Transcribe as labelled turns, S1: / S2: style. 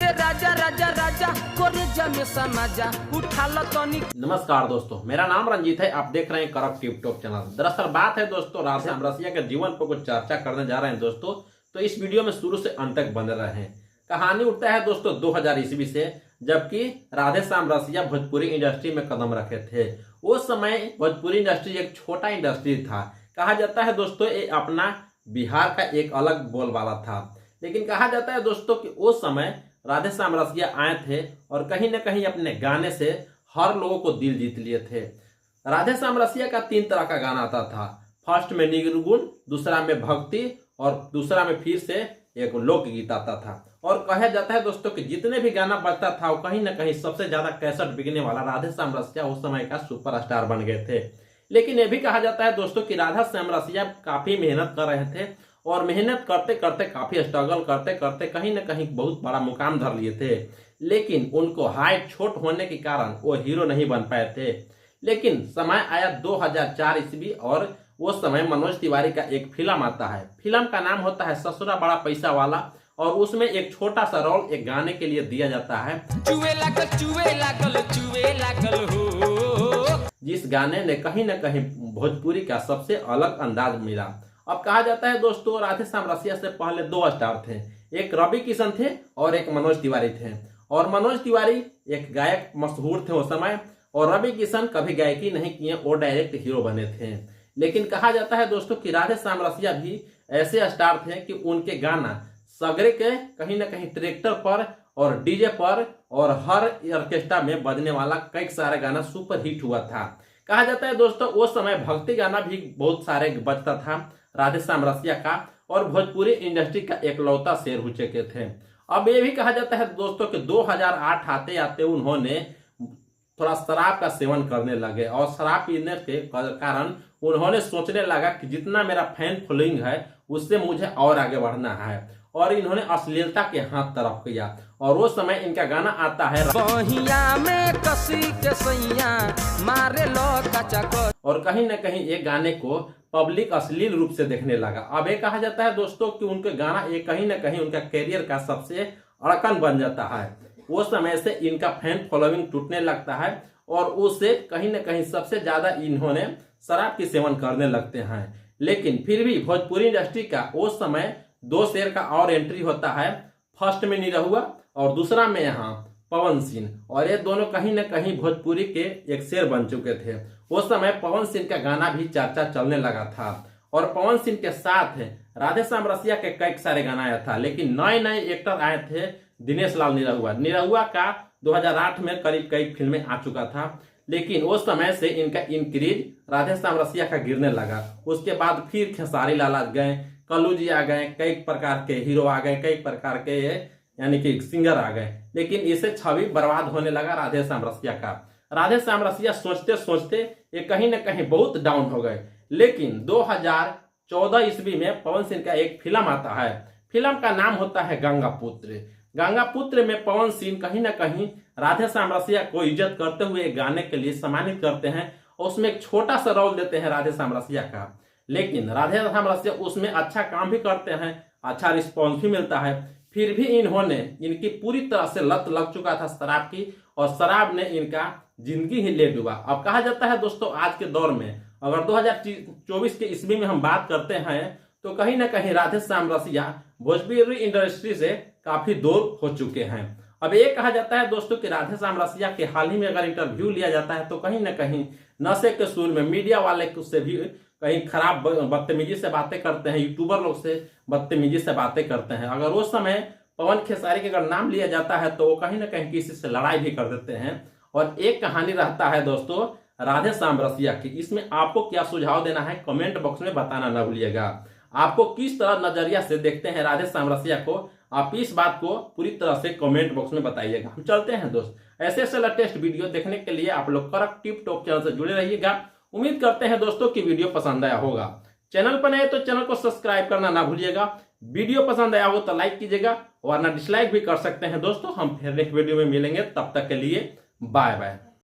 S1: बाटे राजा राजा राजा कोरे जमे समाजा उठा लो तनी।
S2: नमस्कार दोस्तों, मेरा नाम रंजीत है। आप देख रहे हैं करक टिप-टॉप चैनल। दरअसल बात है दोस्तों राधेश्याम रसिया के जीवन पर कुछ चर्चा करने जा रहे हैं दोस्तों, तो इस वीडियो में शुरू से अंत तक बने रहे हैं। कहानी उठता है दोस्तों 2000 ईस्वी से, जबकि राधेश्याम रसिया भोजपुरी इंडस्ट्री में कदम रखे थे। उस समय भोजपुरी इंडस्ट्री एक छोटा इंडस्ट्री था। कहा जाता है दोस्तों ये अपना बिहार का एक अलग बोलबाला था। लेकिन कहा जाता है दोस्तों कि उस समय राधेश्याम रसिया आए थे और कहीं ना कहीं अपने गाने से हर लोगों को दिल जीत लिए थे। राधेश्याम रसिया का 3 तरह का गाना आता था। फर्स्ट में निर्गुण, दूसरा में भक्ति और दूसरा में फिर से एक लोकगीत आता था। और कहा जाता है दोस्तों कि जितने भी गाना बजता था वो कहीं ना कहीं सबसे ज्यादा कैसेट बिकने वाला राधेश्याम रसिया उस समय का सुपरस्टार बन गए थे। लेकिन यह भी कहा जाता है दोस्तों कि राधेश्याम रसिया काफी मेहनत कर रहे थे और मेहनत करते करते काफी स्ट्रगल करते करते कहीं ना कहीं बहुत बड़ा मुकाम धर लिए थे। लेकिन उनको हाइट छोट होने के कारण वो हीरो नहीं बन पाए थे। लेकिन समय आया 2004 ईस्वी और वो समय मनोज तिवारी का एक फिल्म आता है। फिल्म का नाम होता है ससुरा बड़ा पैसा वाला और उसमें एक छोटा सा रोल एक गाने के लिए दिया जाता है,
S1: चुए लागल हो।
S2: जिस गाने ने कहीं ना कहीं भोजपुरी का सबसे अलग अंदाज मिला। अब कहा जाता है दोस्तों राधेश्याम रसिया से पहले 2 स्टार थे, एक रवि किशन थे और एक मनोज तिवारी थे। और मनोज तिवारी एक गायक मशहूर थे उस समय और रवि किशन कभी गायकी नहीं किए, वो डायरेक्ट हीरो बने थे। लेकिन कहा जाता है दोस्तों कि राधेश्याम रसिया भी ऐसे स्टार थे कि उनके गाना सगरे के कहीं ना कहीं ट्रैक्टर पर और डीजे पर और हर ऑर्केस्ट्रा में बजने वाला कई सारे गाना सुपर हिट हुआ था। कहा जाता है दोस्तों उस समय भक्ति गाना भी बहुत सारे बजता था राधेश्याम रसिया का और भोजपुरी इंडस्ट्री का एकलौता शेर हो चुके थे। अब ये भी कहा जाता है दोस्तों कि 2008 आते आते उन्होंने थोड़ा शराब का सेवन करने लगे और शराब पीने के कारण उन्होंने सोचने लगा कि जितना मेरा फैन फॉलोइंग है उससे मुझे और आगे बढ़ना है और इन्होंने अश्लीलता के हाथ तरफ किया। और उस समय इनका गाना आता है
S1: बहिया में कसी के सैया मारे लो कचा।
S2: और कहीं ना कहीं ये गाने को पब्लिक अश्लील रूप से देखने लगा। अब ये कहा जाता है दोस्तों कि उनके गाना ये कहीं ना कहीं उनका करियर का सबसे अड़कन बन जाता है। वो समय से इनका फैन फॉलोइंग टूटने लगता है और उससे कहीं ना कहीं सबसे ज्यादा इन्होंने शराब की सेवन करने लगते हैं। लेकिन फिर भी भोजपुरी इंडस्ट्री का उस समय 2 शेर का और एंट्री होता है। फर्स्ट में निरहुआ और दूसरा में यहाँ पवन सिंह, और ये दोनों कहीं ना कहीं भोजपुरी के एक शेर बन चुके थे। उस समय पवन सिंह का गाना भी चर्चा चलने लगा था और पवन सिंह के साथ राधेश्याम रसिया के कई सारे गाना आया था। लेकिन नए नए एक्टर आए थे, दिनेश लाल निरहुआ का 2008 में करीब कई फिल्में आ चुका था। लेकिन उस समय से इनका इंक्रीज राधेश्याम रसिया का गिरने लगा। उसके बाद फिर खेसारी लाल आ गए, कल्लू जी आ गए, कई प्रकार के हीरो आ गए, कई प्रकार के यानी कि सिंगर आ गए। लेकिन इसे छवि बर्बाद होने लगा राधेश्याम रसिया का। राधेश्याम रसिया सोचते सोचते ये कहीं ना कहीं बहुत डाउन हो गए। लेकिन 2014 ईस्वी में पवन सिंह का एक फिल्म आता है। फिल्म का नाम होता है गंगा पुत्र। गंगा पुत्र में पवन सिंह कहीं ना कहीं राधेश्याम रसिया को इज्जत करते हुए गाने के लिए सम्मानित करते हैं और उसमें एक छोटा सा रोल देते हैं राधेश्याम रसिया का। लेकिन राधेश्याम रसिया उसमें अच्छा काम भी करते हैं, अच्छा रिस्पॉन्स भी मिलता है। फिर भी इनकी पूरी तरह से लत लग चुका था शराब की और शराब ने इनका जिंदगी ही ले डूबा। अब कहा जाता है दोस्तों आज के दौर में अगर 2024 के ईस्वी में हम बात करते हैं तो कहीं ना कहीं राधेश्याम रसिया भोजपुरी इंडस्ट्री से काफी दूर हो चुके हैं। अब ये कहा जाता है दोस्तों कि राधेश्याम रसिया के हाल ही में अगर इंटरव्यू लिया जाता है तो कहीं ना कहीं नशे के सुर में मीडिया वाले से भी कहीं खराब बदतमीजी से बातें करते हैं, यूट्यूबर लोग से बदतमीजी से बातें करते हैं। अगर उस समय पवन खेसारी के अगर नाम लिया जाता है तो वो कहीं ना कहीं किसी से लड़ाई भी कर देते हैं। और एक कहानी रहता है दोस्तों राधेश्याम रसिया की। इसमें आपको क्या सुझाव देना है कमेंट बॉक्स में बताना ना भूलिएगा। आपको किस तरह नजरिया से देखते हैं राधेश्याम रसिया को, आप इस बात को पूरी तरह से कमेंट बॉक्स में बताइएगा। हम चलते हैं दोस्त ऐसे ऐसे लेटेस्ट वीडियो देखने के लिए आप लोग करक टिप-टॉप चैनल से जुड़े रहिएगा। उम्मीद करते हैं दोस्तों कि वीडियो पसंद आया होगा। चैनल पर नए तो चैनल को सब्सक्राइब करना ना भूलिएगा। वीडियो पसंद आया हो तो लाइक कीजिएगा वरना डिसलाइक भी कर सकते हैं दोस्तों। हम फिर नेक्स्ट वीडियो में मिलेंगे, तब तक के लिए बाय बाय।